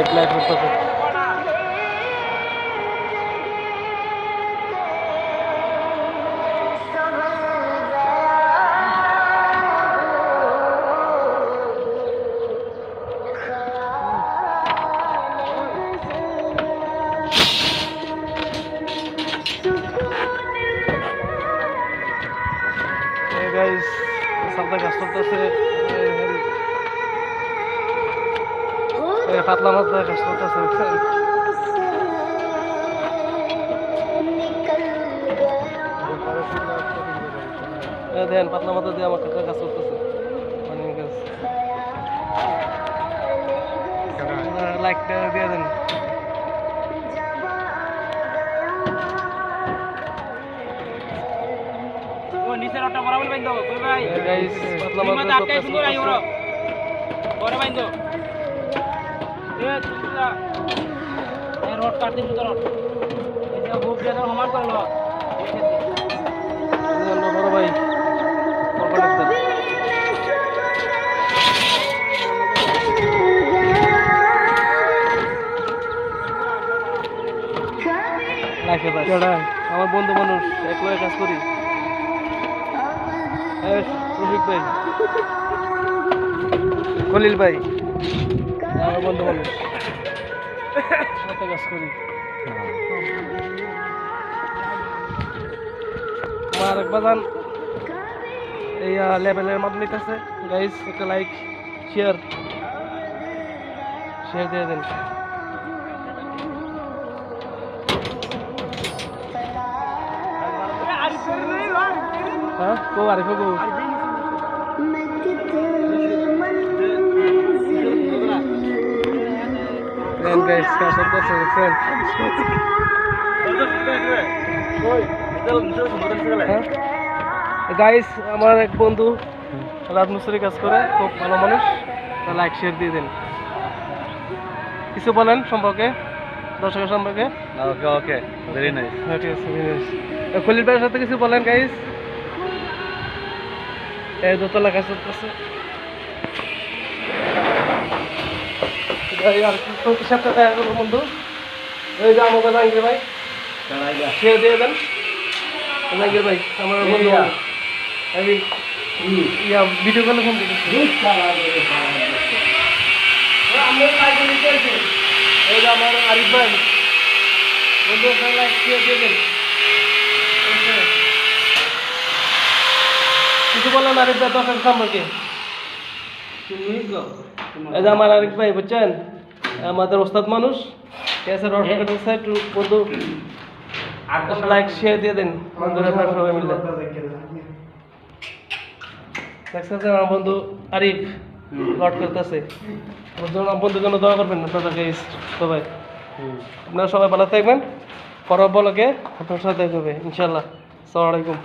Arif live করতেছে। Guys সামনে কাজ করতেছে, পাতলা মাছ দিয়ে কাজ করতেছে বুঝছেন। দেখেন পাতলা মাথা দিয়ে আমার কাছে কাজ করতেছে, লাইকটা দিয়ে দেন। নিচে রডটা বরাবর বাইন্ধো কই ভাই গাইস পাতলা মাছ দিয়ে আটকাই সুন্দর আই ওরা বড় বাইন্ধো তুইরা এই রড কাটতে সুন্দর রড এটা খুব দিয়ে দাও সমান করে লো বড় ভাই আমার বন্ধু মানুষ এক লয়ে কাজ করি। রফিক ভাই, খলিল ভাই আমার বন্ধু মানুষ, সাথে কাজ করি। আমার এক বাজান এই লেভেলের মাপ নিতেছে। গাইস একটা লাইক শেয়ার দিয়ে দেন। হ্যাঁ কো আরিফ কো গাইস কাজ করতেছে দেখছেন। গাইস আমার এক বন্ধু রাজমিস্ত্রি কাজ করে, খুব ভালো মানুষ, লাইক শেয়ার দিয়ে দেন। কিছু বলেন সম্পর্কে, দর্শকের সম্পর্কে? ওকে ওকে ভেরি নাইস। ঠিক আছে, ভেরি নাইস। খলিল ভাইয়ের সাথে কিছু বলেন গাইস। এই দোতলা কাজ করতেছে। আর তোর সাথে দেখা করবো বন্ধু। এই যে আমাকে জাহাঙ্গীর ভাই শেয়ার দিয়ে দেন। জাহাঙ্গীর ভাই আমার বন্ধু, আমি ভিডিও কলে ফোন দিচ্ছি। এই যে আমার আরিফ ভাই বন্ধু, লাইক শেয়ার দিয়ে দেন। কিছু বলেন আরিফ ভাই দর্শক সম্পর্কে? এই যে আমার আরিফ ভাই বুঝছেন, আমাদের ওস্তাদ মানুষ, ঠিক আছে। একটু বন্ধু লাইক শেয়ার দিয়ে দেন বন্ধুরা সবাই মিলে। দেখছেন আমার বন্ধু আরিফ রড করতেছে। বন্ধুর জন্য দোয়া করবেন আপনাদেরকে সবাই। আপনারা সবাই ভালো থাকবেন। পরব বলকে আপনার সাথে দেখা হবে ইনশাল্লাহ। আসসালামু আলাইকুম।